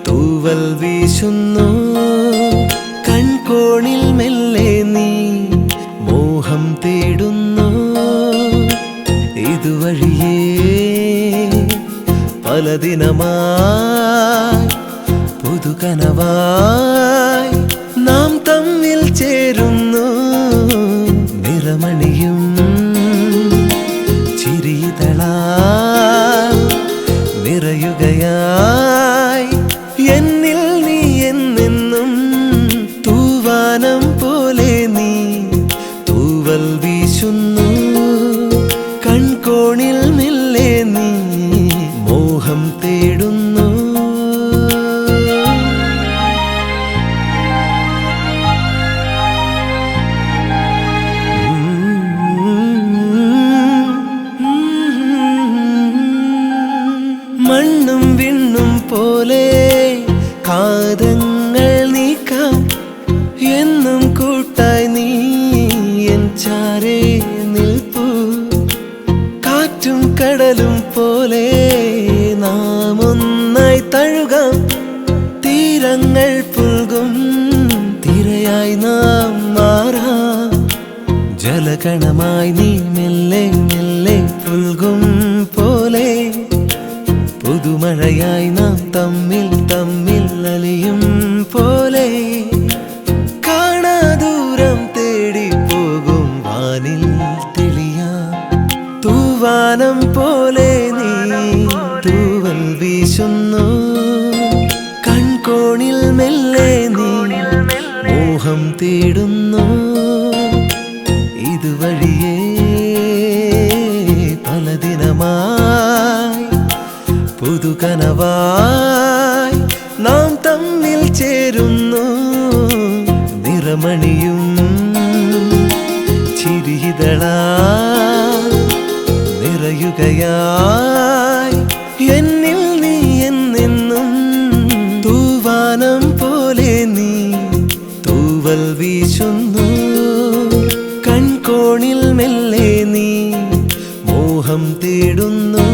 തൂവൽ വീശുന്നു കൺകോണിൽ മെല്ലെ നീ മോഹം തേടുന്നു ഇതുവഴിയേ പല ദിനമായി പുതുകനവായി നാം തമ്മിൽ ചേരുന്നു നിറമണിയും ചിരിതളാൽ നിറയുകയായി എന്നിൽ നീ എന്നെന്നും തൂവാനം പോലെ നീ തൂവൽ വീശുന്നു കൺകോണിൽ മെല്ലെ നീ മോഹം തേടുന്നു മണ്ണും വിണ്ണും പോലെ കാതങ്ങൾ നീക്കാം എന്നും കൂട്ടായി നീ എൻ ചാരേ നിൽപ്പൂ കാറ്റും കടലും പോലെ നാം ഒന്നായി തഴുകാം തീരങ്ങൾ പുൽകും തിരയായി നാം മാറാം ജലകണമായി നീ മെല്ലെ മെല്ലെ പുൽകും പോലെ പുതുമഴയായി നാം തമ്മിൽ തമ്മിൽ അലിയും പോലെ കാണാ ദൂരം തേടി പോകും വാനിൽ തെളിയാം തൂവാനം പോലെ നീ തൂവൽ വീശുന്നു കൺകോണിൽ മെല്ലെ നീ മോഹം തേടുന്നു ഇതുവഴിയേ പല ദിനമായി പുതുകനവായി നാം തമ്മിൽ ചേരുന്നു നിറമണിയും ചിരിതളാൽ നിറയുകയായി എന്നിൽ നീ എന്നെന്നും തൂവാനം പോലെ നീ തൂവൽ വീശുന്നു കൺകോണിൽ മെല്ലെ നീ മോഹം തേടുന്നു